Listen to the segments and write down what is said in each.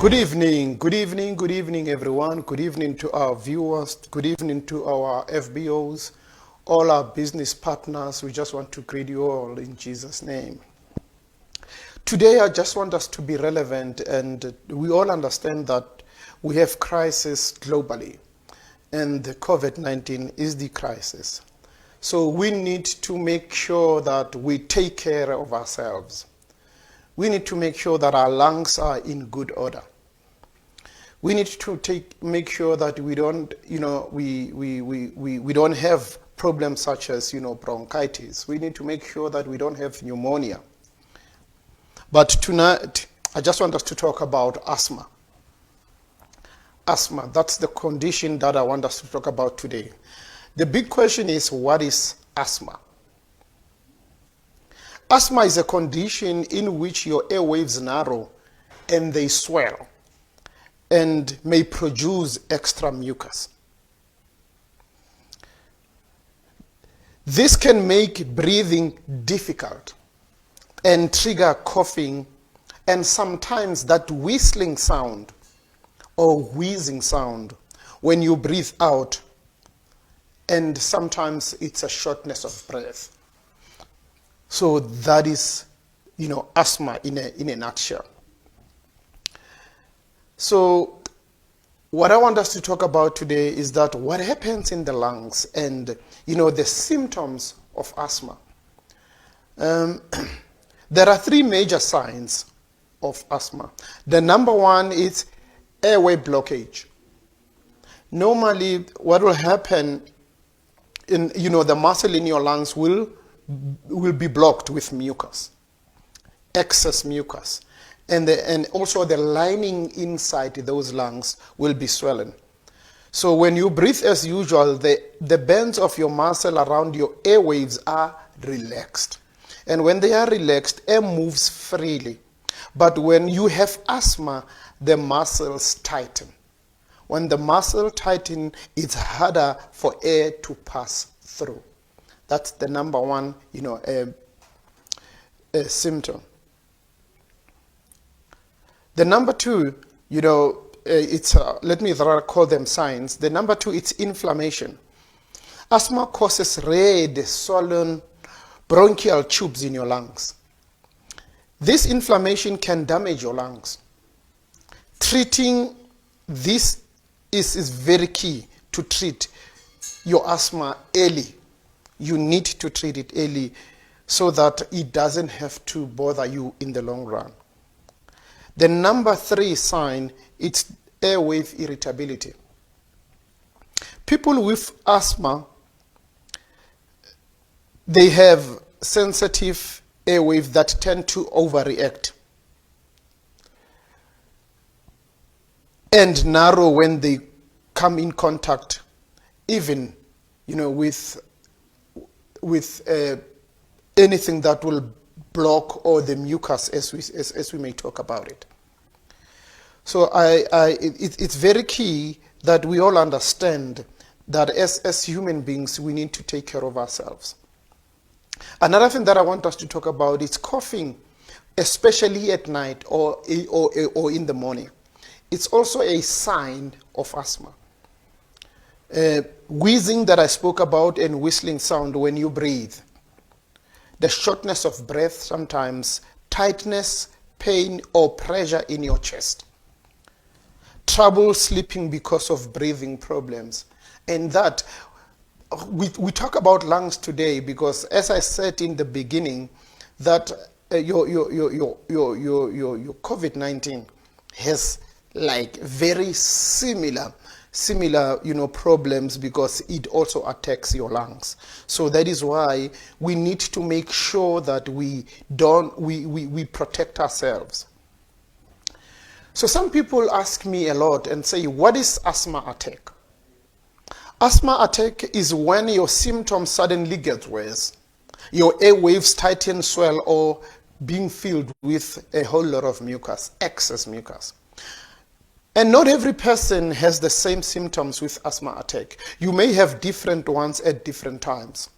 Good evening, everyone. Good evening to our viewers. Good evening to our FBOs, all our business partners. We just want to greet you all in Jesus' name. Today, I just want us to be relevant, and we all understand that we have crisis globally, and the COVID-19 is the crisis. So we need to make sure that we take care of ourselves. We need to make sure that our lungs are in good order. We need to make sure that we don't, we don't have problems such as, bronchitis. We need to make sure that we don't have pneumonia. But tonight, I just want us to talk about asthma. Asthma, that's the condition that I want us to talk about today. The big question is, what is asthma? Asthma is a condition in which your airwaves narrow and they swell and may produce extra mucus. This can make breathing difficult and trigger coughing and sometimes that whistling sound or wheezing sound when you breathe out, and sometimes it's a shortness of breath. So that is, asthma in a nutshell. So what I want us to talk about today is that what happens in the lungs and, the symptoms of asthma. There are three major signs of asthma. The number one is airway blockage. Normally, what will happen in, the muscle in your lungs will be blocked with mucus, excess mucus. And also the lining inside those lungs will be swollen. So when you breathe as usual, the bands of your muscle around your airwaves are relaxed. And when they are relaxed, air moves freely. But when you have asthma, the muscles tighten. When the muscle tighten, it's harder for air to pass through. That's the number one, symptom. The number two, let me call them signs. The number two, it's inflammation. Asthma causes red, swollen bronchial tubes in your lungs. This inflammation can damage your lungs. Treating this is very key to treat your asthma early. You need to treat it early so that it doesn't have to bother you in the long run. The number three sign, it's airway irritability. People with asthma, they have sensitive airwaves that tend to overreact and narrow when they come in contact, even, with anything that will block or the mucus, as we may talk about it. So it's very key that we all understand that as human beings, we need to take care of ourselves. Another thing that I want us to talk about is coughing, especially at night or in the morning. It's also a sign of asthma. Wheezing that I spoke about and whistling sound when you breathe. The shortness of breath sometimes, tightness, pain or pressure in your chest. Trouble sleeping because of breathing problems. And that, we talk about lungs today because as I said in the beginning, that your COVID-19 has like very similar problems because it also attacks your lungs. So that is why we need to make sure that we protect ourselves. So some people ask me a lot and say, what is asthma attack? Asthma attack is when your symptoms suddenly get worse. Your airwaves tighten, swell, or being filled with a whole lot of mucus, excess mucus. And not every person has the same symptoms with asthma attack. You may have different ones at different times.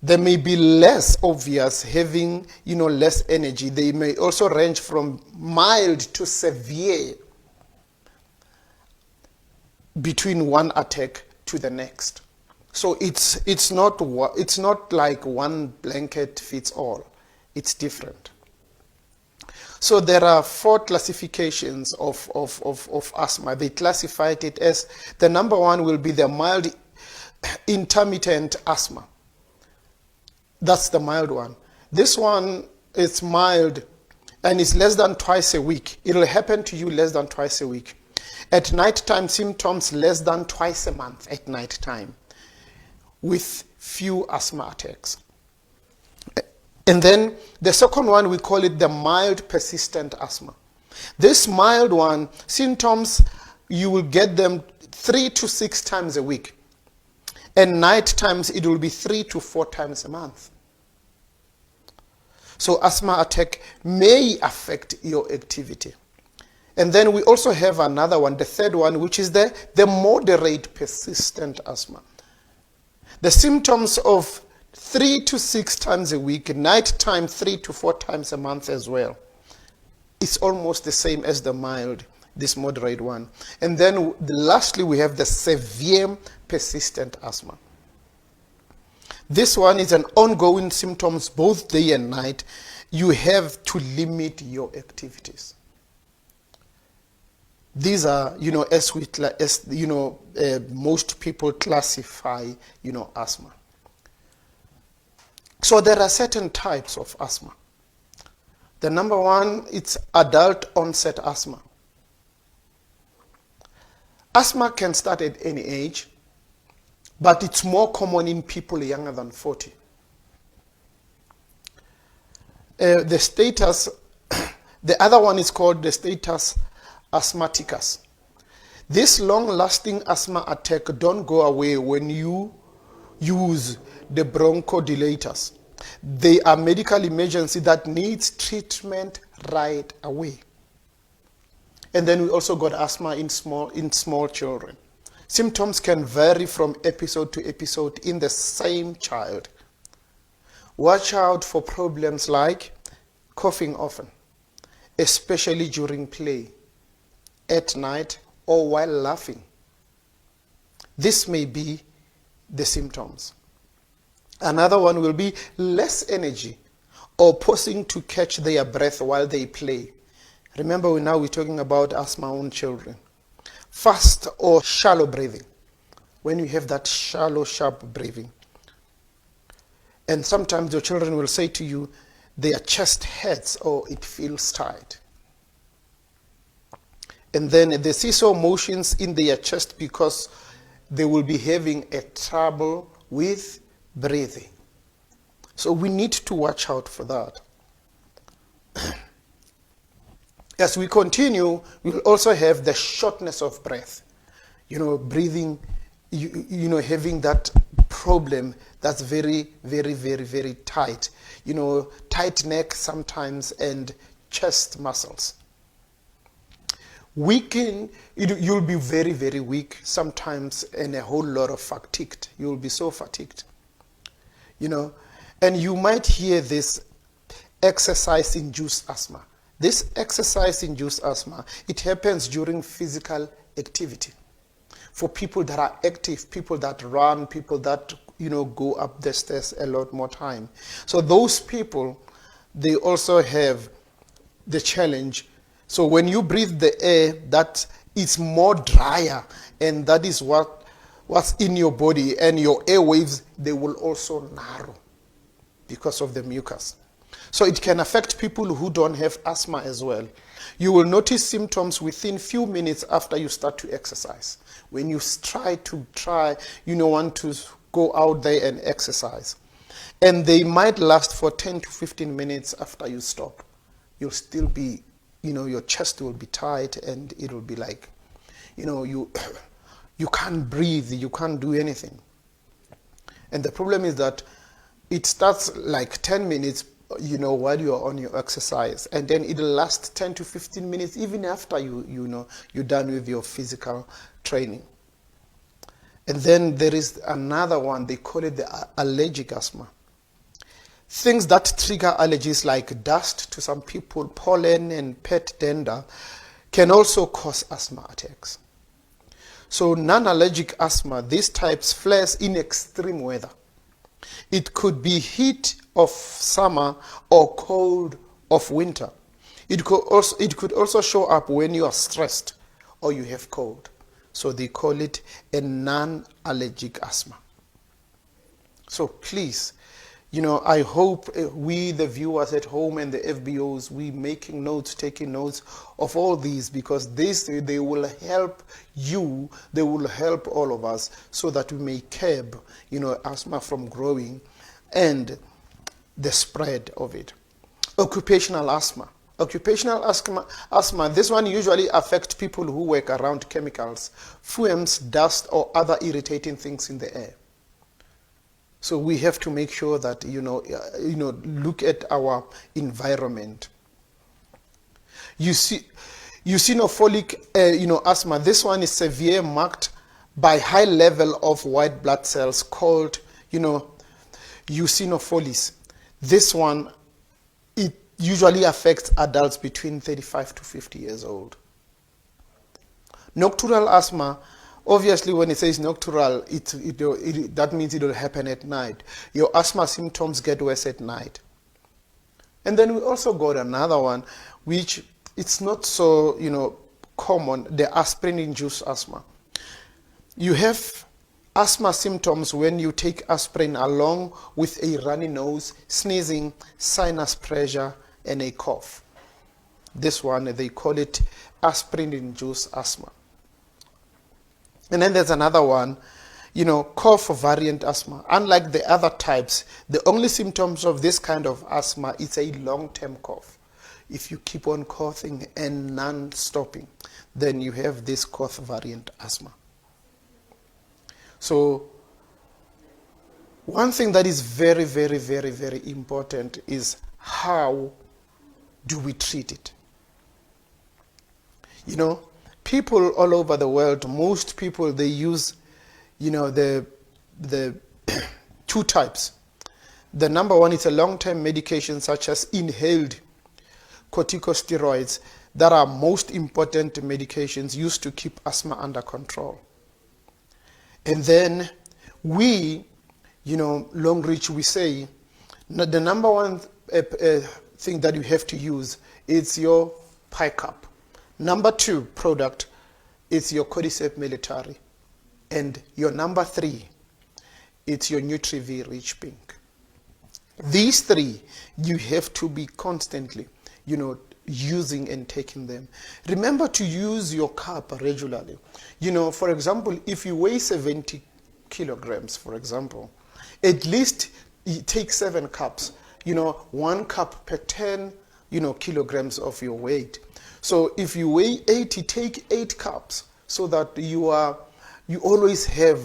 They may be less obvious, having, less energy. They may also range from mild to severe between one attack to the next. So it's not like one blanket fits all. It's different. So there are 4 classifications of asthma. They classified it as, the number 1 will be the mild intermittent asthma. That's the mild one. This one is mild and is less than twice a week. It'll happen to you less than twice a week. At nighttime, symptoms less than twice a month at nighttime, with few asthma attacks. And then the second one, we call it the mild persistent asthma. This mild one, symptoms, you will get them 3 to 6 times a week. And night times, it will be 3 to 4 times a month. So asthma attack may affect your activity. And then we also have another one, the third one, which is the moderate persistent asthma. The symptoms of 3 to 6 times a week, nighttime 3 to 4 times a month as well. It's almost the same as the mild, this moderate one. And then lastly, we have the severe persistent asthma. This one is an ongoing symptoms both day and night. You have to limit your activities. These are, most people classify, asthma. So there are certain types of asthma. The number 1, it's adult onset asthma. Asthma can start at any age, but it's more common in people younger than 40. The status, the other one is called the status asthmaticus. This long-lasting asthma attack don't go away when you use the bronchodilators. They are medical emergency that needs treatment right away. And then we also got asthma in small children. Symptoms can vary from episode to episode in the same child. Watch out for problems like coughing often, especially during play, at night, or while laughing. This may be the symptoms. Another one will be less energy or pausing to catch their breath while they play. Remember, we're talking about asthma on children. Fast or shallow breathing, when you have that shallow, sharp breathing. And sometimes your children will say to you, their chest hurts or it feels tight. And then the seesaw motions in their chest because they will be having a trouble with breathing. So we need to watch out for that. As we continue, we'll also have the shortness of breath. Breathing, having that problem that's very, very, very, very tight. Tight neck sometimes and chest muscles. You'll be very, very weak sometimes and a whole lot of fatigued. You'll be so fatigued. And you might hear this exercise-induced asthma. This exercise-induced asthma, it happens during physical activity. For people that are active, people that run, people that, go up the stairs a lot more time. So those people, they also have the challenge. So when you breathe the air, that is more drier, and that is what's in your body, and your airwaves, they will also narrow because of the mucus. So it can affect people who don't have asthma as well. You will notice symptoms within few minutes after you start to exercise. When you want to go out there and exercise. And they might last for 10 to 15 minutes after you stop. You'll still be, your chest will be tight and it will be like, you can't breathe, you can't do anything. And the problem is that it starts like 10 minutes, while you're on your exercise, and then it'll last 10 to 15 minutes even after you're done with your physical training. And then there is another one, they call it the allergic asthma. Things that trigger allergies like dust to some people, pollen and pet dander can also cause asthma attacks. So non-allergic asthma, these types flares in extreme weather. It could be heat of summer or cold of winter. It could also show up when you are stressed or you have cold. So they call it a non-allergic asthma. So please, I hope we, the viewers at home and the FBOs, we making notes, taking notes of all these, because they will help you, they will help all of us, so that we may curb, asthma from growing and the spread of it. Occupational asthma. Occupational asthma, this one usually affects people who work around chemicals, fumes, dust, or other irritating things in the air. So we have to make sure that, look at our environment. Eosinophilic, asthma. This one is severe, marked by high level of white blood cells called, eosinophilis. This one, it usually affects adults between 35 to 50 years old. Nocturnal asthma. Obviously, when it says nocturnal, that means it will happen at night. Your asthma symptoms get worse at night. And then we also got another one, which it's not so, common, the aspirin-induced asthma. You have asthma symptoms when you take aspirin along with a runny nose, sneezing, sinus pressure, and a cough. This one, they call it aspirin-induced asthma. And then there's another one, cough variant asthma. Unlike the other types, the only symptoms of this kind of asthma is a long-term cough. If you keep on coughing and non-stopping, then you have this cough variant asthma. So one thing that is very, very, very, very important is how do we treat it? People all over the world, most people, they use, the two types. The number one is a long-term medication such as inhaled corticosteroids that are most important medications used to keep asthma under control. And then we, Longreach, we say the number one thing that you have to use is your PICAP. Number two product is your Cordyceps military. And your number three, it's your Nutriv Rich Pink. These three, you have to be constantly, using and taking them. Remember to use your cup regularly. For example, if you weigh 70 kilograms, for example, at least you take 7 cups, 1 cup per 10, kilograms of your weight. So if you weigh 80, take 8 cups so that you always have,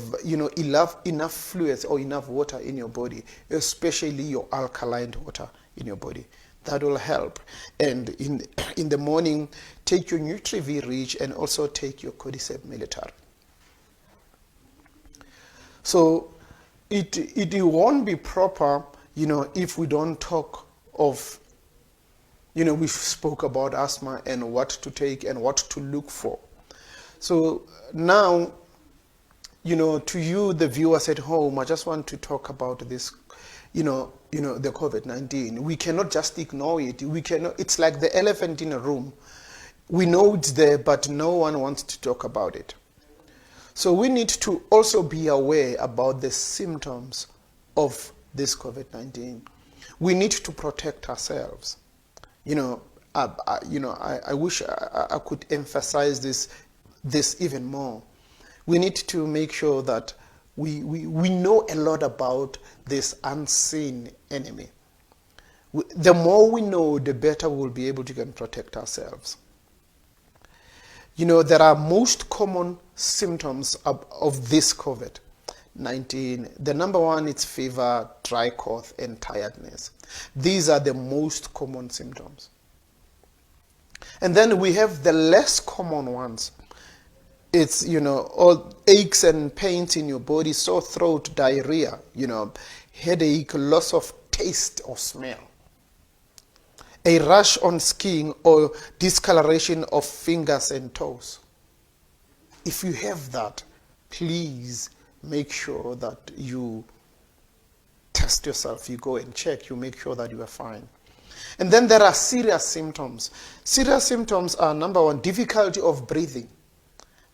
enough fluids or enough water in your body, especially your alkaline water in your body. That will help. And in the morning, take your Nutriv Rich and also take your Cordyceps military. So it won't be proper, if we don't talk of, we spoke about asthma and what to take and what to look for. So now, to you, the viewers at home, I just want to talk about this, the COVID-19. We cannot just ignore it. It's like the elephant in a room. We know it's there, but no one wants to talk about it. So we need to also be aware about the symptoms of this COVID-19. We need to protect ourselves. I wish I could emphasize this even more. We need to make sure that we know a lot about this unseen enemy. The more we know, the better we'll be able to protect ourselves. There are most common symptoms of this COVID-19. The number one is fever, dry cough, and tiredness. These are the most common symptoms. And then we have the less common ones. It's, all aches and pains in your body, sore throat, diarrhea, headache, loss of taste or smell, a rash on skin or discoloration of fingers and toes. If you have that, please make sure that you test yourself, you go and check, you make sure that you are fine. And then there are serious symptoms. Serious symptoms are, number one, difficulty of breathing.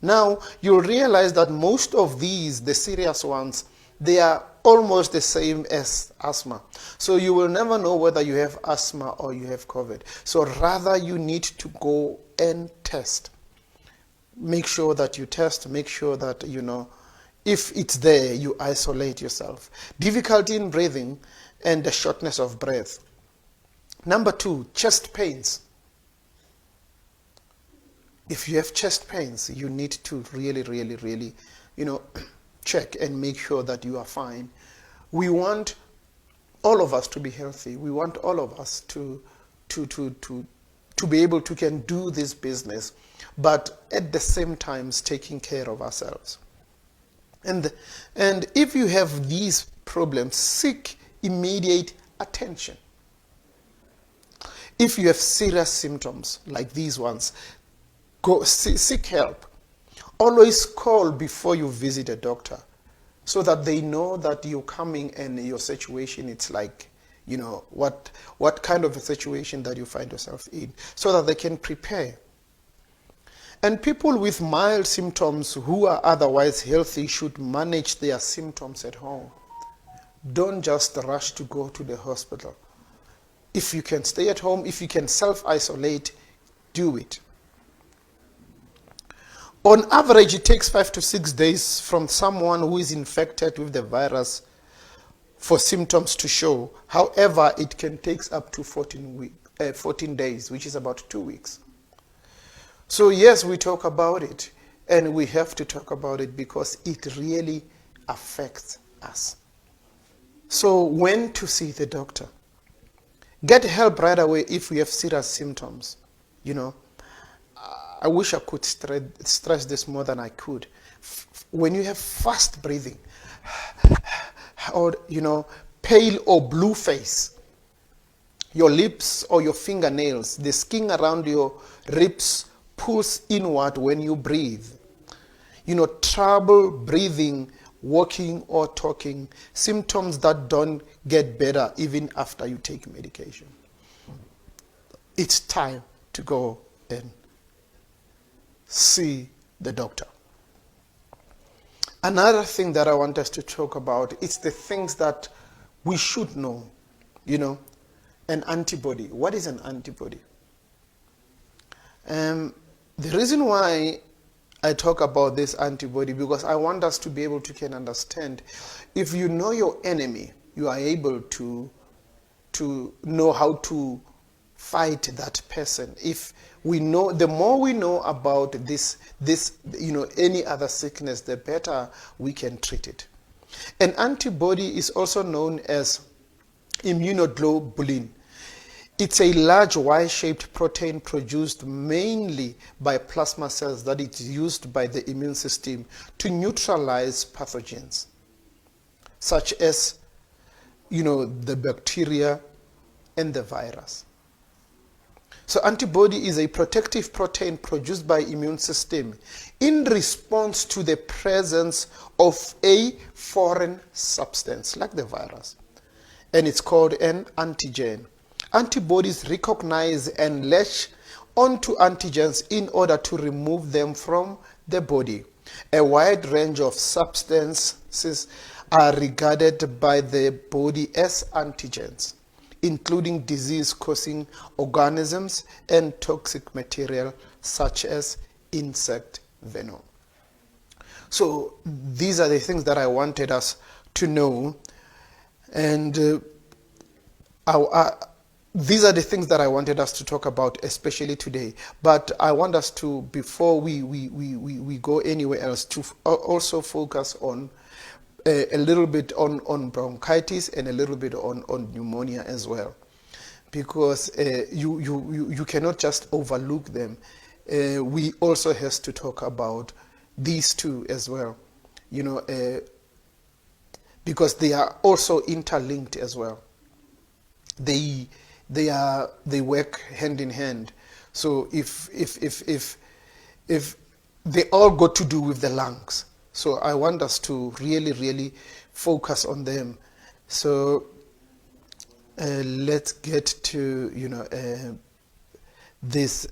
Now, you'll realize that most of these, the serious ones, they are almost the same as asthma. So you will never know whether you have asthma or you have COVID. So rather, you need to go and test. Make sure that you test, make sure that, if it's there, you isolate yourself. Difficulty in breathing and the shortness of breath. Number two, chest pains. If you have chest pains, you need to really, check and make sure that you are fine. We want all of us to be healthy. We want all of us to be able to can do this business, but at the same time taking care of ourselves. And if you have these problems, seek immediate attention. If you have serious symptoms like these ones, go seek help. Always call before you visit a doctor so that they know that you're coming and your situation, it's like, what kind of a situation that you find yourself in, so that they can prepare. And people with mild symptoms who are otherwise healthy should manage their symptoms at home. Don't just rush to go to the hospital. If you can stay at home, if you can self-isolate, do it. On average, it takes 5 to 6 days from someone who is infected with the virus for symptoms to show. However, it can take up to 14 days, which is about 2 weeks. So yes, we talk about it, and we have to talk about it because it really affects us. So when to see the doctor? Get help right away if we have serious symptoms. I wish I could stress this more than I could. When you have fast breathing, or pale or blue face, your lips or your fingernails, the skin around your ribs pulls inward when you breathe. Trouble breathing, walking or talking, symptoms that don't get better even after you take medication. It's time to go and see the doctor. Another thing that I want us to talk about is the things that we should know. An antibody. What is an antibody? The reason why I talk about this antibody, because I want us to be able to can understand. If you know your enemy, you are able to know how to fight that person. If we know, the more we know about this, any other sickness, the better we can treat it. An antibody is also known as immunoglobulin. It's a large Y-shaped protein produced mainly by plasma cells that is used by the immune system to neutralize pathogens, such as, the bacteria and the virus. So antibody is a protective protein produced by immune system in response to the presence of a foreign substance, like the virus. And it's called an antigen. Antibodies recognize and latch onto antigens in order to remove them from the body. A wide range of substances are regarded by the body as antigens, including disease-causing organisms and toxic material such as insect venom. So these are the things that I wanted us to know, and these are the things that I wanted us to talk about, especially today. But I want us to, before we go anywhere else, to also focus on a little bit on bronchitis and a little bit on pneumonia as well, because you cannot just overlook them. We also have to talk about these two as well, because they are also interlinked as well. they work hand in hand. So if they all got to do with the lungs. So I want us to really focus on them. So let's get to this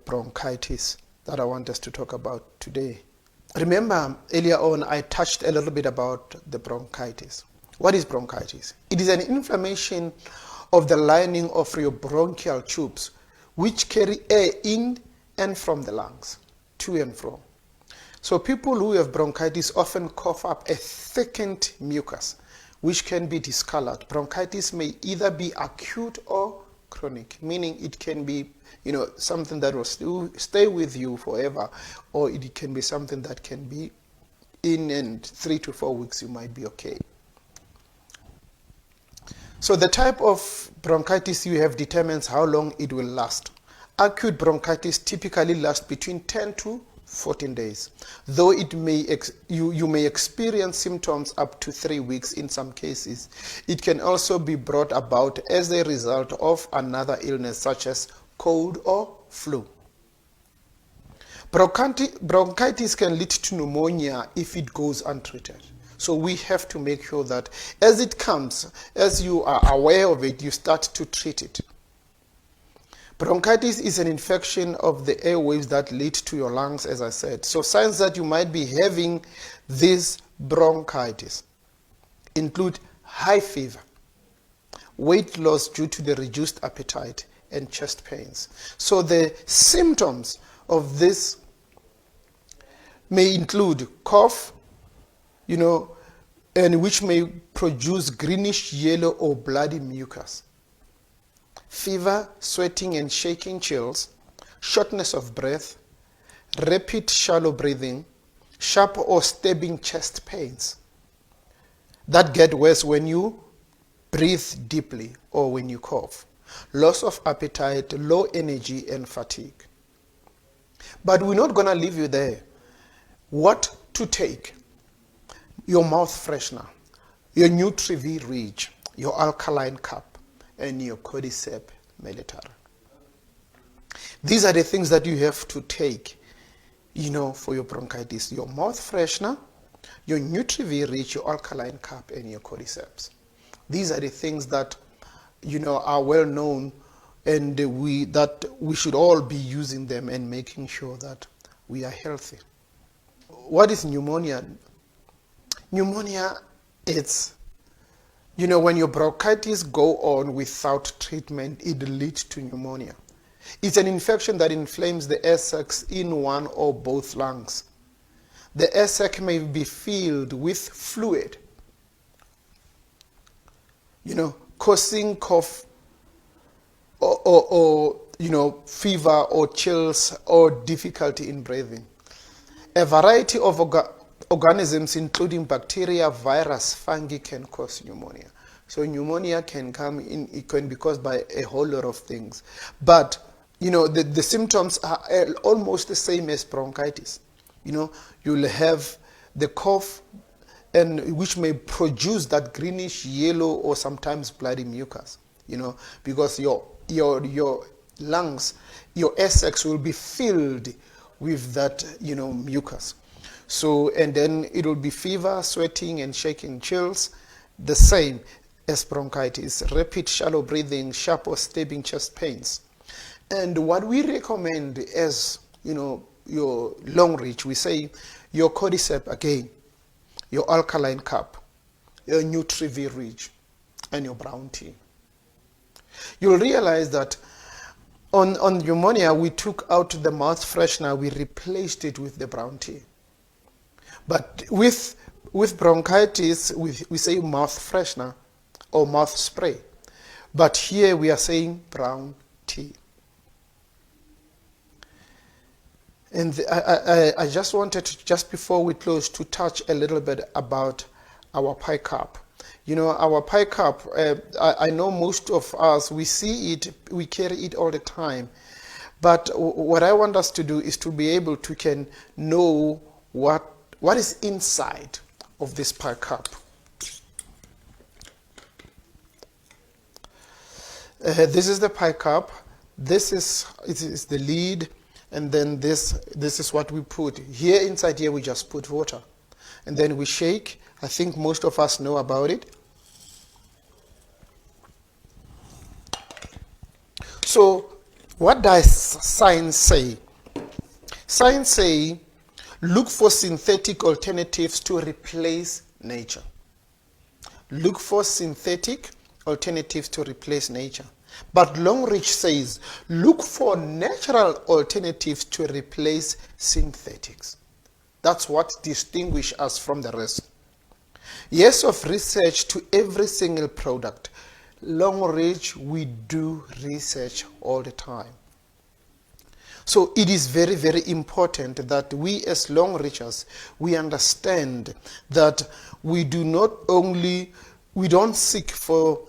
bronchitis that I want us to talk about today. Remember, earlier on I touched a little bit about the bronchitis. What is bronchitis? It is an inflammation of the lining of your bronchial tubes, which carry air in and from the lungs, to and fro. So people who have bronchitis often cough up a thickened mucus, which can be discolored. Bronchitis may either be acute or chronic, meaning it can be something that will still stay with you forever, or it can be something that can be in 3 to 4 weeks you might be okay. So the type of bronchitis you have determines how long it will last. Acute bronchitis typically lasts between 10 to 14 days, though it may you may experience symptoms up to 3 weeks in some cases. It can also be brought about as a result of another illness such as cold or flu. Bronchitis can lead to pneumonia if it goes untreated. So we have to make sure that as it comes, as you are aware of it, you start to treat it. Bronchitis is an infection of the airways that lead to your lungs, as I said. So signs that you might be having this bronchitis include high fever, weight loss due to the reduced appetite, and chest pains. So the symptoms of this may include cough, and which may produce greenish yellow or bloody mucus, fever, sweating and shaking chills, shortness of breath, rapid shallow breathing, sharp or stabbing chest pains that get worse when you breathe deeply or when you cough, loss of appetite, low energy and fatigue. But we're not going to leave you there. What to take? Your mouth freshener, your Nutri-V Ridge, your alkaline cup, and your Cordyceps military. These are the things that you have to take, for your bronchitis. Your mouth freshener, your Nutri-V Ridge, your alkaline cup, and your Cordyceps. These are the things that, are well known, and we should all be using them and making sure that we are healthy. What is pneumonia? Pneumonia, it's, when your bronchitis go on without treatment, it leads to pneumonia. It's an infection that inflames the air sacs in one or both lungs. The air sac may be filled with fluid, causing cough or fever or chills or difficulty in breathing. A variety of organisms, including bacteria, virus, fungi, can cause pneumonia. So pneumonia can come in, it can be caused by a whole lot of things. But, the symptoms are almost the same as bronchitis. You'll have the cough, and which may produce that greenish yellow or sometimes bloody mucus, because your lungs, your air sacs will be filled with that, mucus. So, and then it will be fever, sweating and shaking chills, the same as bronchitis, rapid shallow breathing, sharp or stabbing chest pains. And what we recommend as, your long reach, we say your Cordyceps again, your alkaline cup, your Nutri-V Ridge, and your brown tea. You'll realize that on pneumonia, we took out the mouth freshener, we replaced it with the brown tea. But with bronchitis, we say mouth freshener or mouth spray. But here we are saying brown tea. And I just wanted to, just before we close, to touch a little bit about our pie cup. Our pie cup, I know most of us, we see it, we carry it all the time. But what I want us to do is to be able to can know what is inside of this pie cup. This is the pie cup. It is the lid, and then this is what we put here. Inside here we just put water, and then we shake. I think most of us know about it. So what does science say? Science say look for synthetic alternatives to replace nature. Look for synthetic alternatives to replace nature. But Longreach says, look for natural alternatives to replace synthetics. That's what distinguishes us from the rest. Years of research to every single product. Longreach, we do research all the time. So it is very, very important that we as Longreachers, we understand that we don't seek for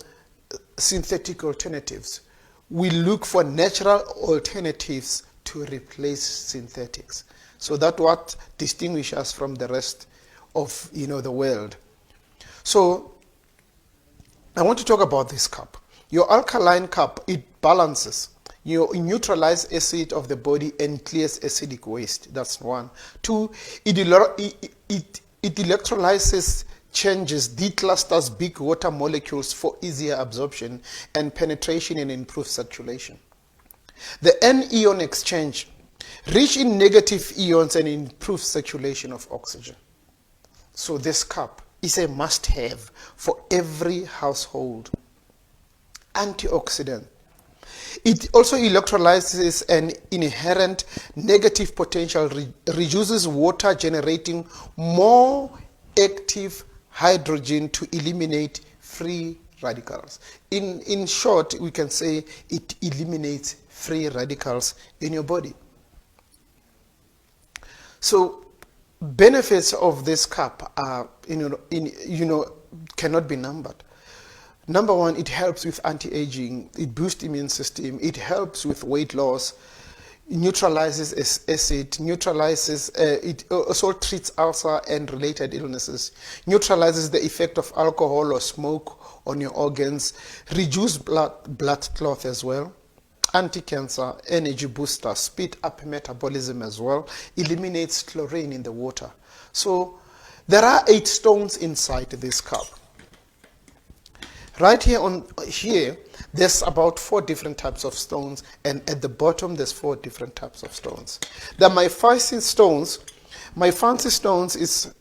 synthetic alternatives. We look for natural alternatives to replace synthetics. So that's what distinguishes us from the rest of the world. So I want to talk about this cup. Your alkaline cup, it balances. You neutralize acid of the body and clears acidic waste. That's one. Two, it electrolyzes, changes, declusters big water molecules for easier absorption and penetration and improved circulation. The anion exchange, rich in negative ions and improves circulation of oxygen. So this cup is a must-have for every household. Antioxidant. It also electrolyzes an inherent negative potential, reduces water, generating more active hydrogen to eliminate free radicals. In short, we can say it eliminates free radicals in your body. So benefits of this cup are cannot be numbered. Number one, it helps with anti-aging, it boosts immune system, it helps with weight loss, neutralizes acid, it also treats ulcer and related illnesses, neutralizes the effect of alcohol or smoke on your organs, reduce blood clot as well, anti-cancer, energy booster, speed up metabolism as well, eliminates chlorine in the water. So there are 8 stones inside this cup. Right here, there's about 4 different types of stones, and at the bottom there's 4 different types of stones. My fancy stones is,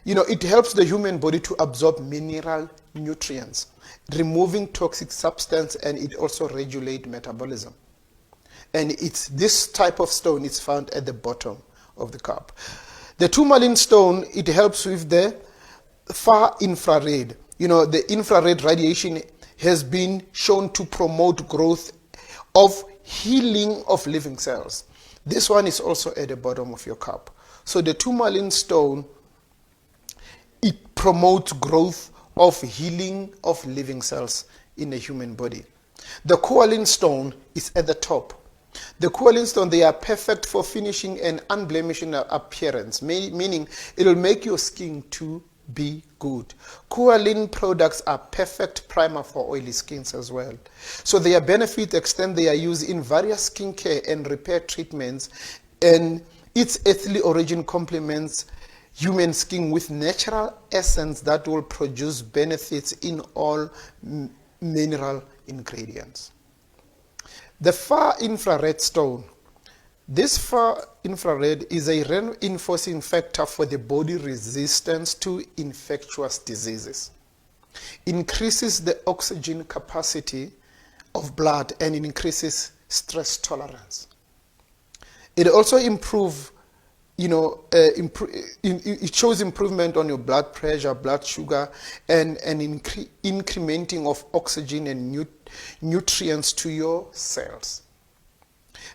it helps the human body to absorb mineral nutrients, removing toxic substance, and it also regulates metabolism. And it's this type of stone is found at the bottom of the cup. The tourmaline stone, it helps with the far infrared. The infrared radiation has been shown to promote growth of healing of living cells. This one is also at the bottom of your cup. So the tourmaline stone, it promotes growth of healing of living cells in the human body. The coralline stone is at the top. The coralline stone, they are perfect for finishing and unblemishing appearance, meaning it will make your skin to be good. Coralline products are perfect primer for oily skins as well. So their benefits extend their use in various skincare and repair treatments, and its earthly origin complements human skin with natural essence that will produce benefits in all mineral ingredients. The far infrared stone. This far infrared is a reinforcing factor for the body resistance to infectious diseases. Increases the oxygen capacity of blood and increases stress tolerance. It also improves, it shows improvement on your blood pressure, blood sugar, and incrementing of oxygen and nutrients to your cells,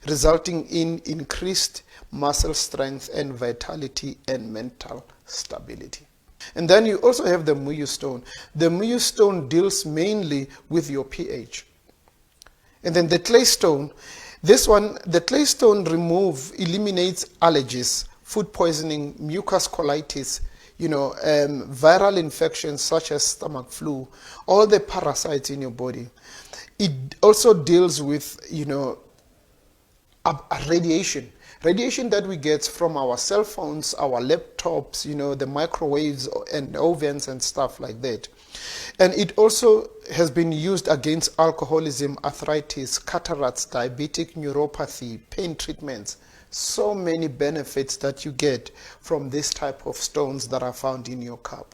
resulting in increased muscle strength and vitality and mental stability. And then you also have the Muyu stone. The Muyu stone deals mainly with your pH. And then the clay stone, the clay stone eliminates allergies, food poisoning, mucus colitis, viral infections such as stomach flu, all the parasites in your body. It also deals with, radiation. Radiation that we get from our cell phones, our laptops, the microwaves and ovens and stuff like that. And it also has been used against alcoholism, arthritis, cataracts, diabetic neuropathy, pain treatments. So many benefits that you get from this type of stones that are found in your cup.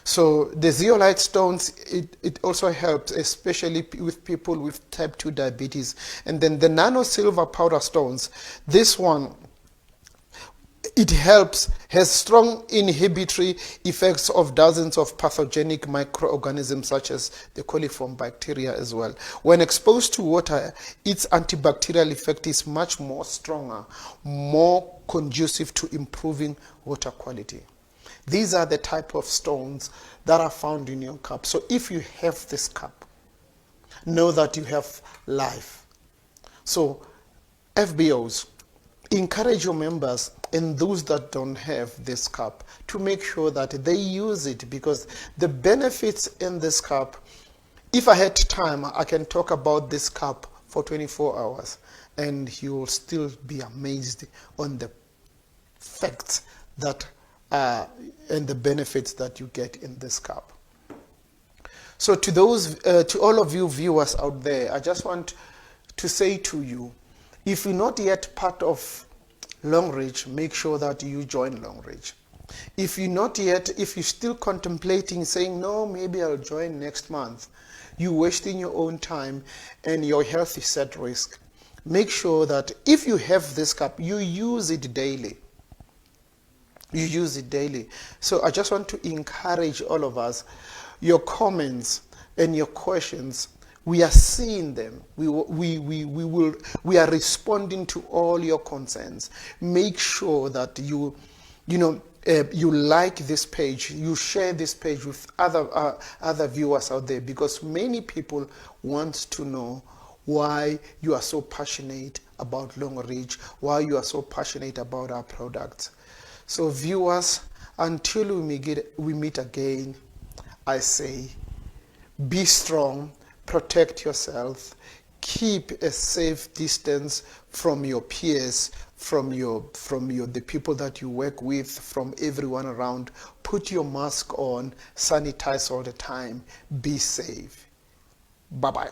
So the zeolite stones, it also helps, especially with people with type 2 diabetes. And then the nano silver powder stones, this one, it helps, has strong inhibitory effects of dozens of pathogenic microorganisms such as the coliform bacteria as well. When exposed to water, its antibacterial effect is much more stronger, more conducive to improving water quality. These are the type of stones that are found in your cup. So if you have this cup, know that you have life. So FBOs, encourage your members and those that don't have this cup to make sure that they use it, because the benefits in this cup, if I had time, I can talk about this cup for 24 hours and you will still be amazed on the facts that and the benefits that you get in this cup. So to all of you viewers out there, I just want to say to you, if you're not yet part of Long Reach, make sure that you join Long Reach. If you're still contemplating saying, no, maybe I'll join next month, you're wasting your own time and your health is at risk. Make sure that if you have this cup, you use it daily. You use it daily. So I just want to encourage all of us, your comments and your questions, we are seeing them. We are responding to all your concerns. Make sure that you like this page, you share this page with other viewers out there, because many people want to know why you are so passionate about Long Reach, why you are so passionate about our products. So viewers, until we meet again, I say, be strong, protect yourself, keep a safe distance from your peers, from the people that you work with, from everyone around. Put your mask on, sanitize all the time, be safe. Bye-bye.